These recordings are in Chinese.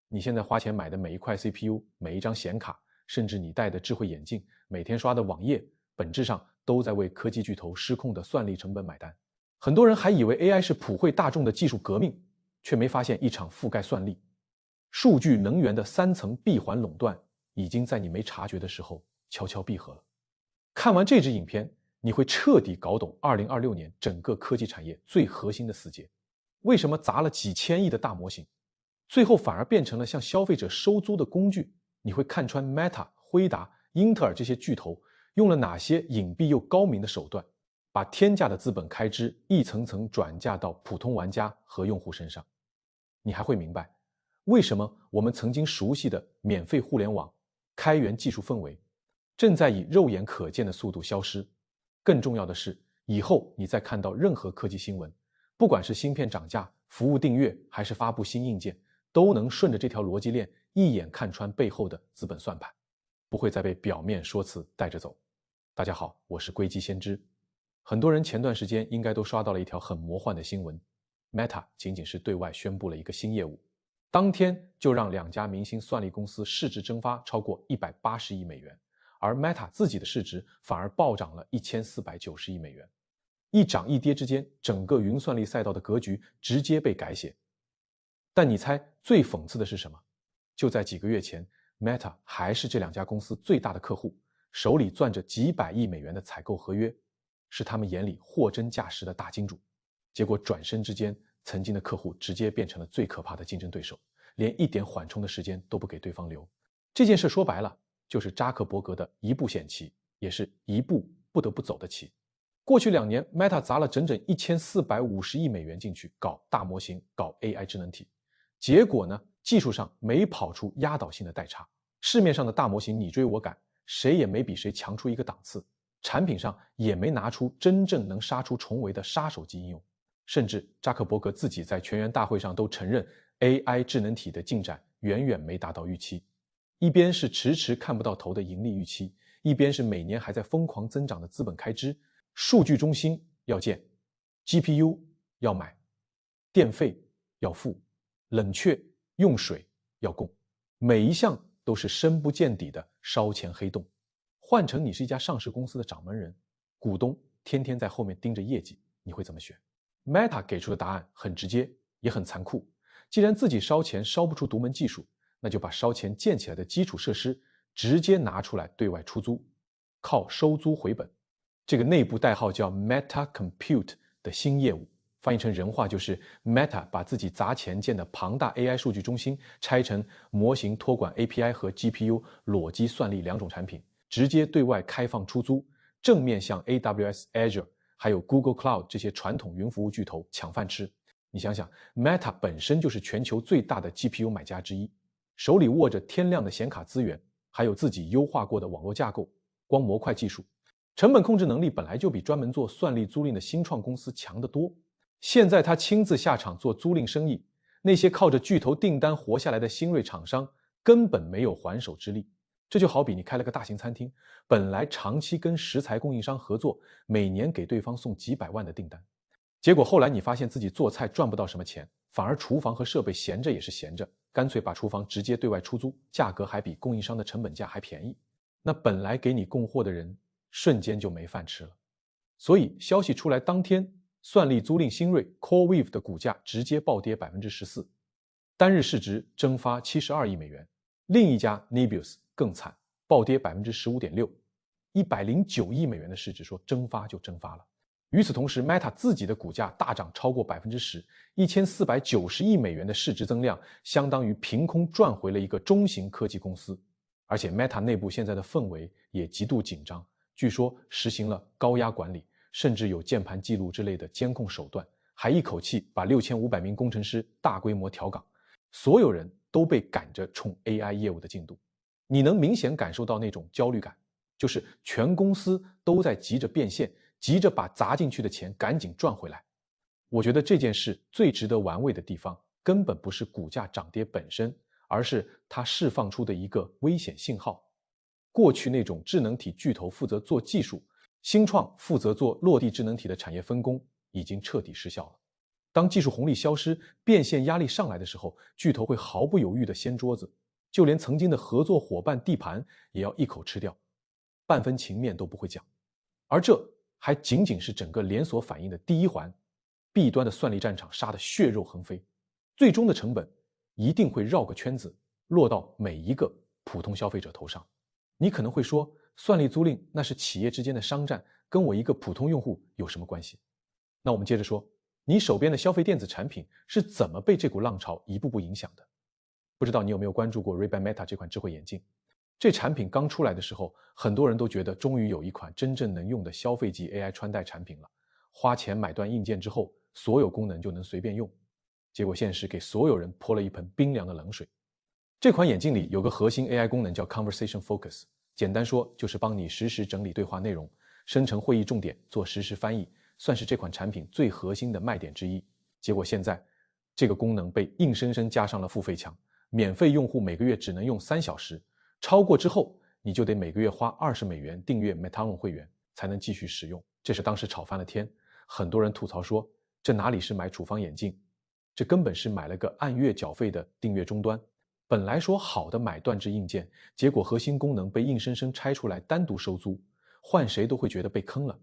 你现在花钱买的每一块 CPU、每一张显卡，甚至你戴的智慧眼镜、每天刷的网页，本质上都在为科技巨头失控的算力成本买单。很多人还以为 AI 是普惠大众的技术革命，却没发现一场覆盖算力、数据能源的3层闭环垄断，已经在你没察觉的时候悄悄闭合了。看完这支影片，你会彻底搞懂2026年整个科技产业最核心的死结。为什么砸了几千亿的大模型，最后反而变成了向消费者收租的工具？你会看穿 Meta、辉达、英特尔这些巨头用了哪些隐蔽又高明的手段，把天价的资本开支一层层转嫁到普通玩家和用户身上。你还会明白，为什么我们曾经熟悉的免费互联网、开源技术氛围，正在以肉眼可见的速度消失。更重要的是，以后你再看到任何科技新闻，不管是芯片涨价、服务订阅，还是发布新硬件，都能顺着这条逻辑链一眼看穿背后的资本算盘，不会再被表面说辞带着走。大家好，我是硅基先知。很多人前段时间应该都刷到了一条很魔幻的新闻， Meta 仅仅是对外宣布了一个新业务，当天就让2家明星算力公司市值蒸发超过180亿美元，而 Meta 自己的市值反而暴涨了1490亿美元。一涨一跌之间，整个云算力赛道的格局直接被改写。但你猜最讽刺的是什么？就在几个月前， Meta 还是这2家公司最大的客户，手里攥着几百亿美元的采购合约，是他们眼里货真价实的大金主。结果转身之间，曾经的客户直接变成了最可怕的竞争对手，连一点缓冲的时间都不给对方留。这件事说白了，就是扎克伯格的一步险棋，也是一步不得不走的棋。过去2年 Meta 砸了整整1450亿美元进去搞大模型、搞 AI 智能体，结果呢，技术上没跑出压倒性的代差，市面上的大模型你追我赶，谁也没比谁强出一个档次，产品上也没拿出真正能杀出重围的杀手级应用。甚至扎克伯格自己在全员大会上都承认 AI 智能体的进展远远没达到预期，一边是迟迟看不到头的盈利预期，一边是每年还在疯狂增长的资本开支。数据中心要建， GPU 要买，电费要付，冷却用水要供，每一项都是深不见底的烧钱黑洞。换成你是一家上市公司的掌门人，股东天天在后面盯着业绩，你会怎么选？ Meta 给出的答案很直接，也很残酷。既然自己烧钱烧不出独门技术，那就把烧钱建起来的基础设施直接拿出来对外出租，靠收租回本。这个内部代号叫 Meta Compute 的新业务，翻译成人话就是 Meta 把自己砸钱建的庞大 AI 数据中心拆成模型托管 API 和 GPU 裸机算力2种产品，直接对外开放出租，正面向 AWS、Azure 还有 Google Cloud 这些传统云服务巨头抢饭吃。你想想， Meta 本身就是全球最大的 GPU 买家之一，手里握着天量的显卡资源，还有自己优化过的网络架构、光模块技术，成本控制能力本来就比专门做算力租赁的新创公司强得多。现在他亲自下场做租赁生意，那些靠着巨头订单活下来的新锐厂商根本没有还手之力。这就好比你开了个大型餐厅，本来长期跟食材供应商合作，每年给对方送几百万的订单，结果后来你发现自己做菜赚不到什么钱，反而厨房和设备闲着也是闲着，干脆把厨房直接对外出租，价格还比供应商的成本价还便宜。那本来给你供货的人瞬间就没饭吃了。所以消息出来当天，算力租赁新锐 CoreWeave 的股价直接暴跌 14%， 单日市值蒸发72亿美元。另一家 Nebius 更惨，暴跌 15.6%， 109亿美元的市值说蒸发就蒸发了。与此同时 Meta 自己的股价大涨超过 10%， 1490亿美元的市值增量相当于凭空赚回了一个中型科技公司。而且 Meta 内部现在的氛围也极度紧张，据说实行了高压管理，甚至有键盘记录之类的监控手段，还一口气把6500名工程师大规模调岗，所有人都被赶着冲 AI 业务的进度。你能明显感受到那种焦虑感，就是全公司都在急着变现，急着把砸进去的钱赶紧赚回来。我觉得这件事最值得玩味的地方，根本不是股价涨跌本身，而是它释放出的一个危险信号。过去那种智能体巨头负责做技术，新创负责做落地智能体的产业分工已经彻底失效了。当技术红利消失，变现压力上来的时候，巨头会毫不犹豫地掀桌子，就连曾经的合作伙伴地盘也要一口吃掉，半分情面都不会讲。而这还仅仅是整个连锁反应的第一环，弊端的算力战场杀得血肉横飞，最终的成本一定会绕个圈子，落到每一个普通消费者头上。你可能会说，算力租赁那是企业之间的商战，跟我一个普通用户有什么关系？那我们接着说，你手边的消费电子产品是怎么被这股浪潮一步步影响的？不知道你有没有关注过 Ray-Ban Meta 这款智慧眼镜？这产品刚出来的时候，很多人都觉得终于有一款真正能用的消费级 AI 穿戴产品了，花钱买断硬件之后，所有功能就能随便用。结果现实给所有人泼了一盆冰凉的冷水。这款眼镜里有个核心 AI 功能叫 Conversation Focus， 简单说就是帮你实时整理对话内容，生成会议重点，做实时翻译，算是这款产品最核心的卖点之一。结果现在这个功能被硬生生加上了付费墙，免费用户每个月只能用3小时，超过之后你就得每个月花$20订阅 Metalon 会员才能继续使用。这是当时吵翻了天，很多人吐槽说，这哪里是买处方眼镜，这根本是买了个按月缴费的订阅终端。本来说好的买断制硬件，结果核心功能被硬生生拆出来单独收租，换谁都会觉得被坑了。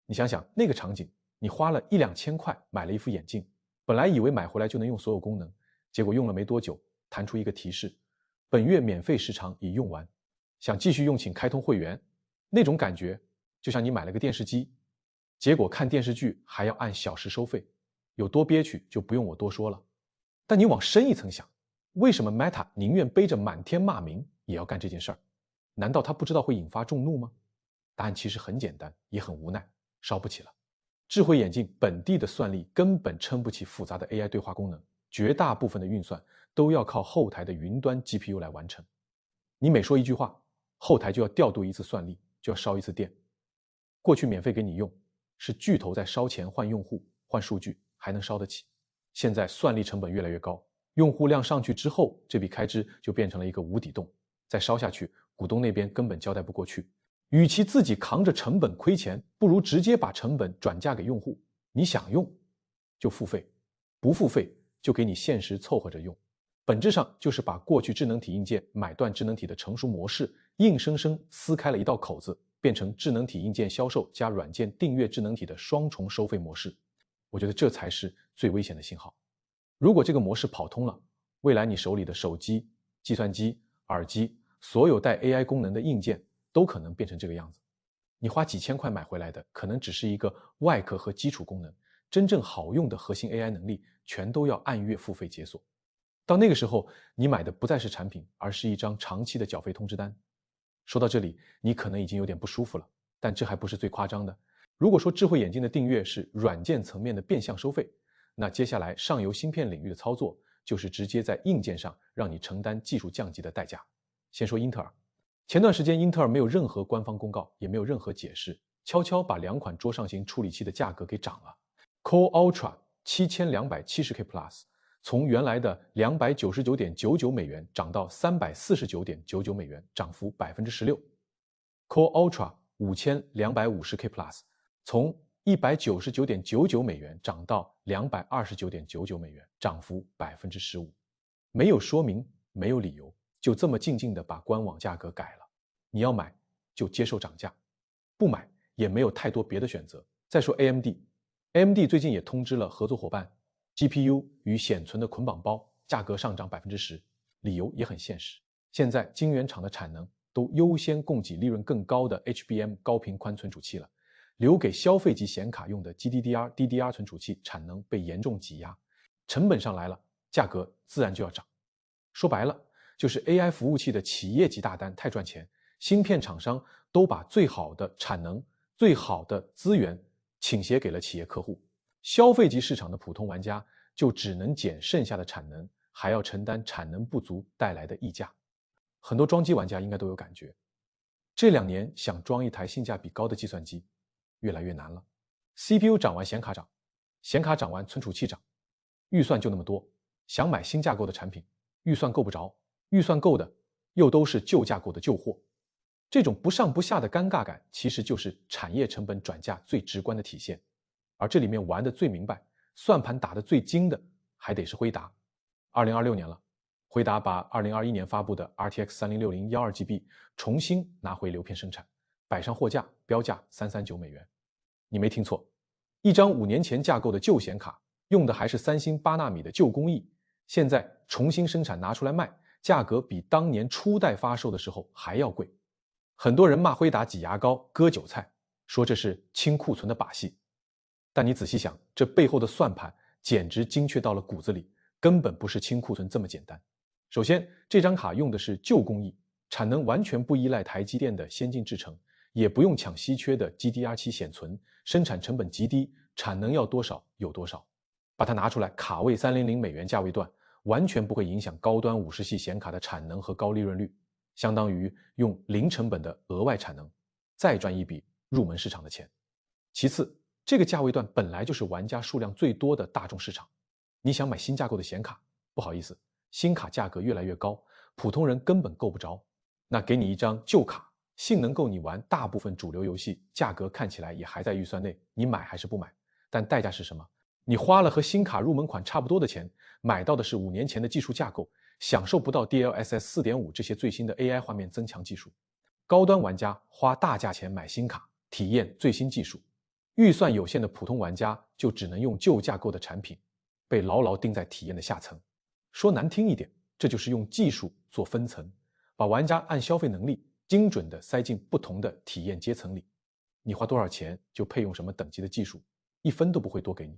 你想想那个场景，你花了1-2千块买了一副眼镜，本来以为买回来就能用所有功能，结果用了没多久，弹出一个提示，本月免费时长已用完，想继续用请开通会员。那种感觉就像你买了个电视机，结果看电视剧还要按小时收费，有多憋屈就不用我多说了。但你往深一层想，为什么 Meta 宁愿背着满天骂名也要干这件事儿？难道他不知道会引发众怒吗？答案其实很简单，也很无奈，烧不起了。智慧眼镜本地的算力根本撑不起复杂的 AI 对话功能，绝大部分的运算都要靠后台的云端 GPU 来完成。你每说一句话，后台就要调度一次算力，就要烧一次电。过去免费给你用，是巨头在烧钱换用户、换数据，还能烧得起。现在算力成本越来越高，用户量上去之后，这笔开支就变成了一个无底洞，再烧下去，股东那边根本交代不过去。与其自己扛着成本亏钱，不如直接把成本转嫁给用户。你想用就付费，不付费就给你限时凑合着用。本质上就是把过去智能体硬件买断智能体的成熟模式，硬生生撕开了一道口子，变成智能体硬件销售加软件订阅智能体的双重收费模式。我觉得这才是最危险的信号。如果这个模式跑通了，未来你手里的手机、计算机、耳机，所有带 AI 功能的硬件都可能变成这个样子。你花几千块买回来的，可能只是一个外壳和基础功能，真正好用的核心 AI 能力，全都要按月付费解锁。到那个时候，你买的不再是产品，而是一张长期的缴费通知单。说到这里，你可能已经有点不舒服了，但这还不是最夸张的。如果说智慧眼镜的订阅是软件层面的变相收费，那接下来上游芯片领域的操作，就是直接在硬件上让你承担技术降级的代价。先说英特尔，前段时间英特尔没有任何官方公告，也没有任何解释，悄悄把2款桌上型处理器的价格给涨了。Core Ultra 7270K Plus 从原来的$299.99涨到$349.99，涨幅16%。Core Ultra 5250K Plus 从$199.99涨到$229.99，涨幅15%。没有说明，没有理由，就这么静静地把官网价格改了。你要买就接受涨价，不买也没有太多别的选择。再说 AMD 最近也通知了合作伙伴 GPU 与显存的捆绑包价格上涨10%，理由也很现实。现在晶圆厂的产能都优先供给利润更高的 HBM 高频宽存储器了，留给消费级显卡用的 GDDR、DDR 存储器产能被严重挤压，成本上来了，价格自然就要涨。说白了，就是 AI 服务器的企业级大单太赚钱，芯片厂商都把最好的产能、最好的资源倾斜给了企业客户，消费级市场的普通玩家就只能减剩下的产能，还要承担产能不足带来的溢价。很多装机玩家应该都有感觉，这2年想装一台性价比高的计算机越来越难了。CPU 涨完显卡涨，显卡涨完存储器涨，预算就那么多，想买新架构的产品，预算够不着，预算够的又都是旧架构的旧货。这种不上不下的尴尬感，其实就是产业成本转嫁最直观的体现。而这里面玩的最明白，算盘打得最精的还得是辉达。2026年了，辉达把2021年发布的 RTX 3060 12GB 重新拿回流片生产，摆上货架，标价$339。你没听错，一张5年前架构的旧显卡，用的还是三星8纳米的旧工艺，现在重新生产拿出来卖，价格比当年初代发售的时候还要贵。很多人骂辉达挤牙膏割韭菜，说这是清库存的把戏。但你仔细想，这背后的算盘简直精确到了骨子里，根本不是清库存这么简单。首先，这张卡用的是旧工艺，产能完全不依赖台积电的先进制程，也不用抢稀缺的 GDDR7 显存，生产成本极低，产能要多少有多少。把它拿出来卡位$300价位段，完全不会影响高端50系显卡的产能和高利润率，相当于用零成本的额外产能，再赚一笔入门市场的钱。其次，这个价位段本来就是玩家数量最多的大众市场，你想买新架构的显卡，不好意思，新卡价格越来越高，普通人根本够不着。那给你一张旧卡，性能够你玩大部分主流游戏，价格看起来也还在预算内，你买还是不买？但代价是什么？你花了和新卡入门款差不多的钱，买到的是5年前的技术架构，享受不到 DLSS 4.5 这些最新的 AI 画面增强技术。高端玩家花大价钱买新卡，体验最新技术，预算有限的普通玩家就只能用旧架构的产品，被牢牢钉在体验的下层。说难听一点，这就是用技术做分层，把玩家按消费能力精准地塞进不同的体验阶层里。你花多少钱就配用什么等级的技术，一分都不会多给你。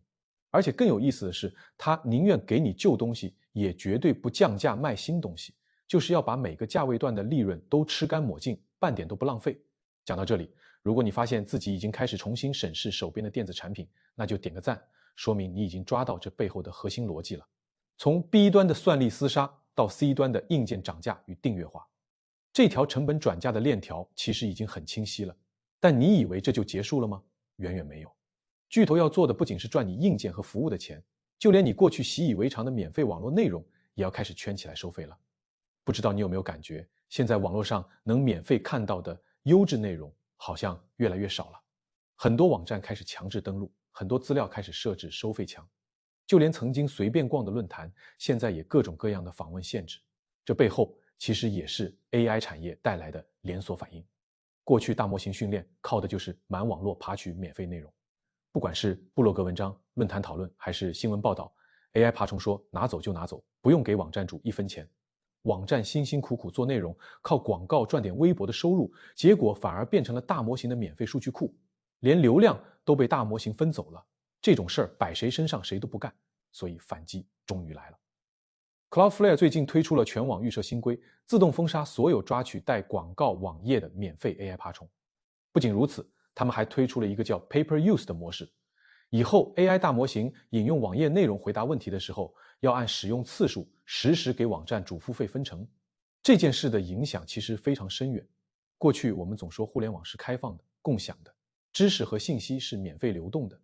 而且更有意思的是，他宁愿给你旧东西，也绝对不降价卖新东西，就是要把每个价位段的利润都吃干抹净，半点都不浪费。讲到这里，如果你发现自己已经开始重新审视手边的电子产品，那就点个赞，说明你已经抓到这背后的核心逻辑了。从 B 端的算力厮杀到 C 端的硬件涨价与订阅化，这条成本转嫁的链条其实已经很清晰了。但你以为这就结束了吗？远远没有。巨头要做的不仅是赚你硬件和服务的钱，就连你过去习以为常的免费网络内容也要开始圈起来收费了。不知道你有没有感觉，现在网络上能免费看到的优质内容好像越来越少了。很多网站开始强制登录，很多资料开始设置收费墙，就连曾经随便逛的论坛，现在也各种各样的访问限制。这背后其实也是 AI 产业带来的连锁反应。过去大模型训练靠的就是满网络爬取免费内容，不管是部落格文章、论坛讨论还是新闻报道， AI 爬虫说拿走就拿走，不用给网站主1分钱。网站辛辛苦苦做内容，靠广告赚点微薄的收入，结果反而变成了大模型的免费数据库，连流量都被大模型分走了。这种事儿摆谁身上谁都不干，所以反击终于来了。Cloudflare 最近推出了全网预设新规，自动封杀所有抓取带广告网页的免费 AI 爬虫。不仅如此，他们还推出了一个叫 Pay-per-use 的模式，以后 AI 大模型引用网页内容回答问题的时候，要按使用次数实时给网站主付费分成。这件事的影响其实非常深远。过去我们总说互联网是开放的、共享的，知识和信息是免费流动的，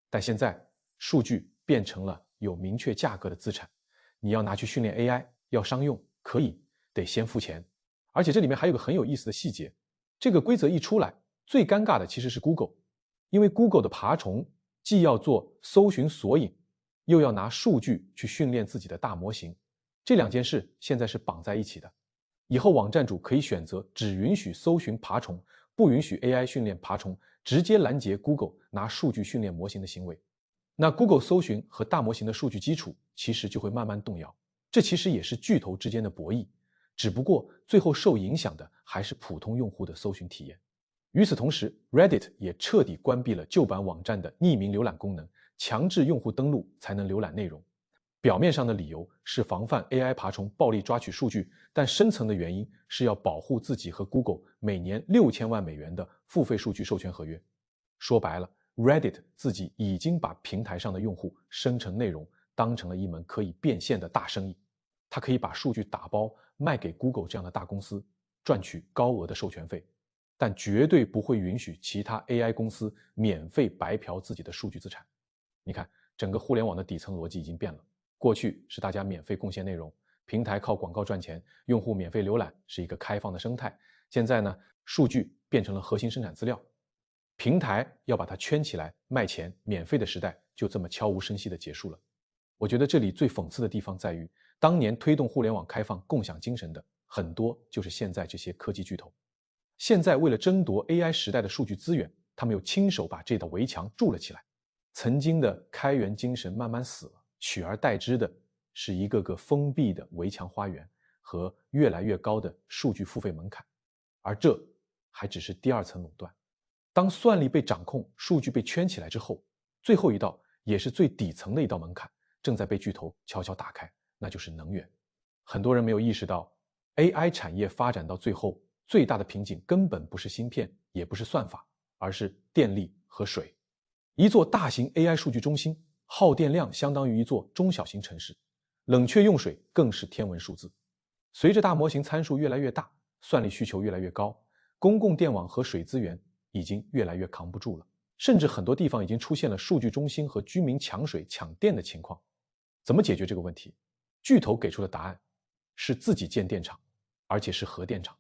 但现在数据变成了有明确价格的资产，你要拿去训练 AI， 要商用可以，得先付钱。而且这里面还有个很有意思的细节，这个规则一出来，最尴尬的其实是 Google， 因为 Google 的爬虫既要做搜寻索引，又要拿数据去训练自己的大模型，这两件事现在是绑在一起的。以后网站主可以选择只允许搜寻爬虫，不允许 AI 训练爬虫，直接拦截 Google 拿数据训练模型的行为。那 Google 搜寻和大模型的数据基础其实就会慢慢动摇，这其实也是巨头之间的博弈，只不过最后受影响的还是普通用户的搜寻体验。与此同时， Reddit 也彻底关闭了旧版网站的匿名浏览功能，强制用户登录才能浏览内容。表面上的理由是防范 AI 爬虫暴力抓取数据，但深层的原因是要保护自己和 Google 每年$6000万的付费数据授权合约。说白了， Reddit 自己已经把平台上的用户生成内容当成了一门可以变现的大生意，它可以把数据打包卖给 Google 这样的大公司，赚取高额的授权费，但绝对不会允许其他 AI 公司免费白嫖自己的数据资产。你看，整个互联网的底层逻辑已经变了。过去是大家免费贡献内容，平台靠广告赚钱，用户免费浏览，是一个开放的生态。现在呢，数据变成了核心生产资料。平台要把它圈起来卖钱，免费的时代就这么悄无声息地结束了。我觉得这里最讽刺的地方在于，当年推动互联网开放共享精神的很多就是现在这些科技巨头。现在为了争夺 AI 时代的数据资源，他们又亲手把这道围墙筑了起来。曾经的开源精神慢慢死了，取而代之的是一个个封闭的围墙花园和越来越高的数据付费门槛。而这还只是第二层垄断。当算力被掌控，数据被圈起来之后，最后一道也是最底层的一道门槛正在被巨头悄悄打开，那就是能源。很多人没有意识到， AI 产业发展到最后，最大的瓶颈根本不是芯片，也不是算法，而是电力和水。一座大型 AI 数据中心耗电量相当于一座中小型城市，冷却用水更是天文数字。随着大模型参数越来越大，算力需求越来越高，公共电网和水资源已经越来越扛不住了，甚至很多地方已经出现了数据中心和居民抢水抢电的情况。怎么解决这个问题？巨头给出的答案是自己建电厂，而且是核电厂。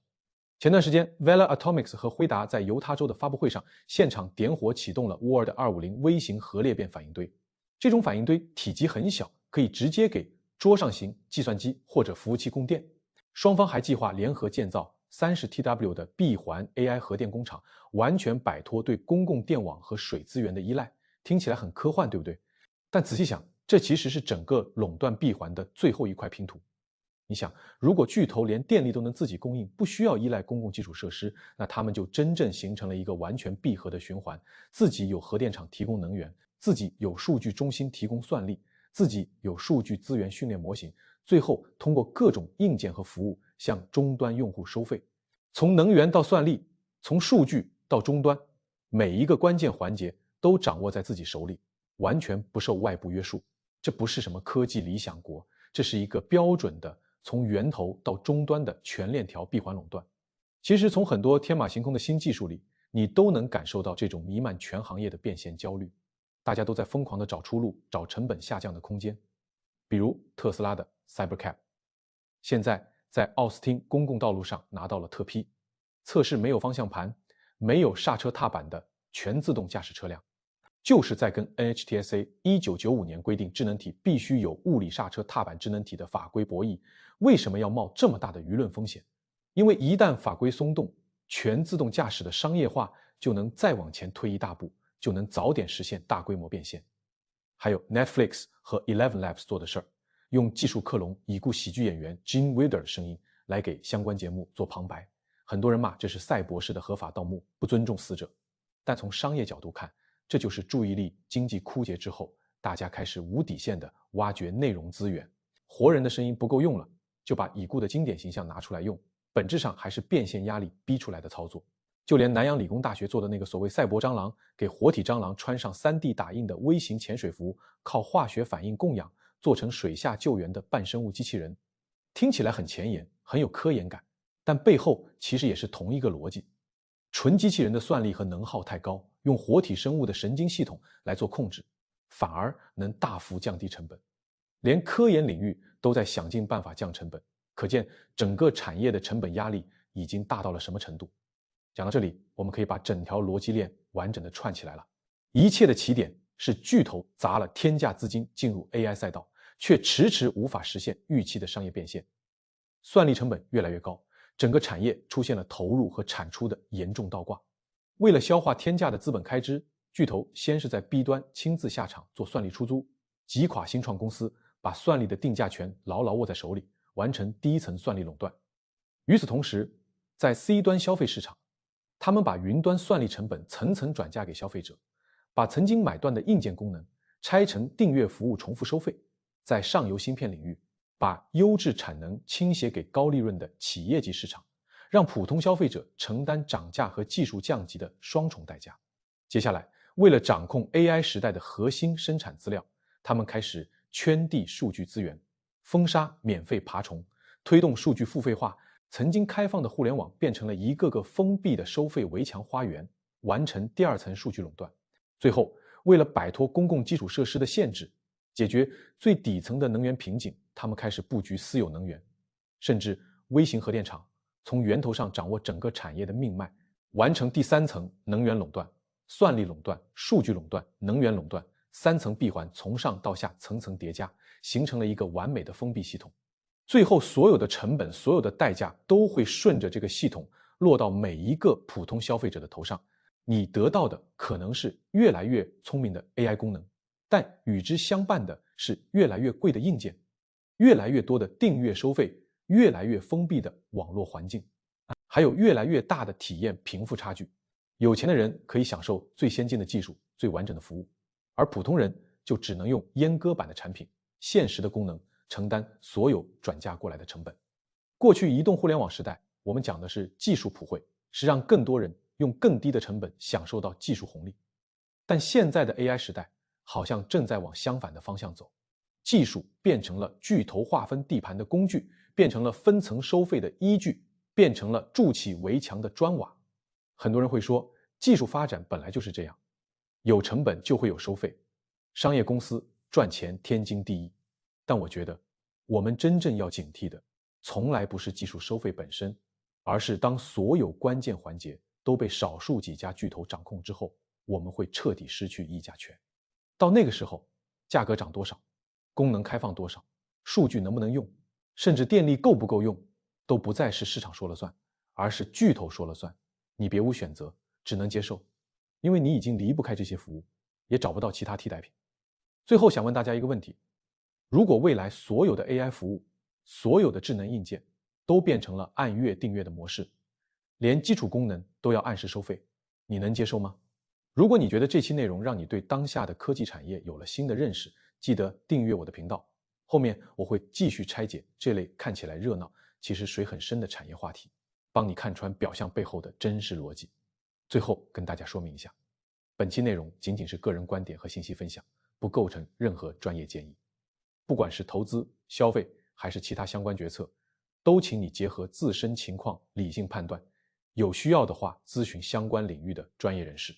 前段时间 Vela Atomics 和辉达在犹他州的发布会上现场点火启动了 Ward 250微型核裂变反应堆。这种反应堆体积很小，可以直接给桌上型计算机或者服务器供电。双方还计划联合建造30TW 的闭环 AI 核电工厂，完全摆脱对公共电网和水资源的依赖。听起来很科幻，对不对？但仔细想，这其实是整个垄断闭环的最后一块拼图。你想，如果巨头连电力都能自己供应，不需要依赖公共基础设施，那他们就真正形成了一个完全闭合的循环，自己有核电厂提供能源，自己有数据中心提供算力，自己有数据资源训练模型，最后通过各种硬件和服务向终端用户收费。从能源到算力，从数据到终端，每一个关键环节都掌握在自己手里，完全不受外部约束。这不是什么科技理想国，这是一个标准的从源头到终端的全链条闭环垄断。其实从很多天马行空的新技术里，你都能感受到这种弥漫全行业的变现焦虑。大家都在疯狂地找出路，找成本下降的空间。比如特斯拉的 Cybercab， 现在在奥斯汀公共道路上拿到了特批，测试没有方向盘、没有刹车踏板的全自动驾驶车辆。就是在跟 NHTSA 1995年规定智能体必须有物理刹车踏板智能体的法规博弈。为什么要冒这么大的舆论风险？因为一旦法规松动，全自动驾驶的商业化就能再往前推一大步，就能早点实现大规模变现。还有 Netflix 和 Eleven Labs 做的事儿，用技术克隆已故喜剧演员 Gene Wilder 的声音来给相关节目做旁白。很多人骂这是赛博式的合法盗墓，不尊重死者。但从商业角度看，这就是注意力经济枯竭之后，大家开始无底线的挖掘内容资源。活人的声音不够用了，就把已故的经典形象拿出来用，本质上还是变现压力逼出来的操作。就连南洋理工大学做的那个所谓赛博蟑螂，给活体蟑螂穿上 3D 打印的微型潜水服，靠化学反应供氧做成水下救援的半生物机器人，听起来很前沿，很有科研感，但背后其实也是同一个逻辑。纯机器人的算力和能耗太高，用活体生物的神经系统来做控制，反而能大幅降低成本。连科研领域都在想尽办法降成本，可见整个产业的成本压力已经大到了什么程度。讲到这里，我们可以把整条逻辑链完整的串起来了。一切的起点是巨头砸了天价资金进入 AI 赛道，却迟迟无法实现预期的商业变现，算力成本越来越高，整个产业出现了投入和产出的严重倒挂。为了消化天价的资本开支，巨头先是在 B 端亲自下场做算力出租，击垮新创公司，把算力的定价权牢牢握在手里，完成第一层算力垄断。与此同时，在 C 端消费市场，他们把云端算力成本层层转嫁给消费者，把曾经买断的硬件功能拆成订阅服务重复收费。在上游芯片领域，把优质产能倾斜给高利润的企业级市场，让普通消费者承担涨价和技术降级的双重代价。接下来，为了掌控 AI 时代的核心生产资料，他们开始圈地数据资源，封杀免费爬虫，推动数据付费化。曾经开放的互联网变成了一个个封闭的收费围墙花园，完成第二层数据垄断。最后，为了摆脱公共基础设施的限制，解决最底层的能源瓶颈，他们开始布局私有能源，甚至微型核电厂，从源头上掌握整个产业的命脉，完成第三层能源垄断。算力垄断、数据垄断、能源垄断3层闭环从上到下层层叠加，形成了一个完美的封闭系统。最后所有的成本、所有的代价都会顺着这个系统落到每一个普通消费者的头上。你得到的可能是越来越聪明的 AI 功能，但与之相伴的是越来越贵的硬件，越来越多的订阅收费，越来越封闭的网络环境，还有越来越大的体验贫富差距。有钱的人可以享受最先进的技术、最完整的服务，而普通人就只能用阉割版的产品、现实的功能承担所有转嫁过来的成本。过去移动互联网时代，我们讲的是技术普惠，是让更多人用更低的成本享受到技术红利。但现在的 AI 时代好像正在往相反的方向走，技术变成了巨头划分地盘的工具，变成了分层收费的依据，变成了筑起围墙的砖瓦。很多人会说，技术发展本来就是这样，有成本就会有收费，商业公司赚钱天经地义。但我觉得，我们真正要警惕的，从来不是技术收费本身，而是当所有关键环节都被少数几家巨头掌控之后，我们会彻底失去议价权。到那个时候，价格涨多少，功能开放多少，数据能不能用，甚至电力够不够用，都不再是市场说了算，而是巨头说了算。你别无选择，只能接受，因为你已经离不开这些服务，也找不到其他替代品。最后想问大家一个问题，如果未来所有的 AI 服务，所有的智能硬件都变成了按月订阅的模式，连基础功能都要按时收费，你能接受吗？如果你觉得这期内容让你对当下的科技产业有了新的认识，记得订阅我的频道，后面我会继续拆解这类看起来热闹，其实水很深的产业话题，帮你看穿表象背后的真实逻辑。最后跟大家说明一下，本期内容仅仅是个人观点和信息分享，不构成任何专业建议。不管是投资、消费还是其他相关决策，都请你结合自身情况理性判断，有需要的话咨询相关领域的专业人士。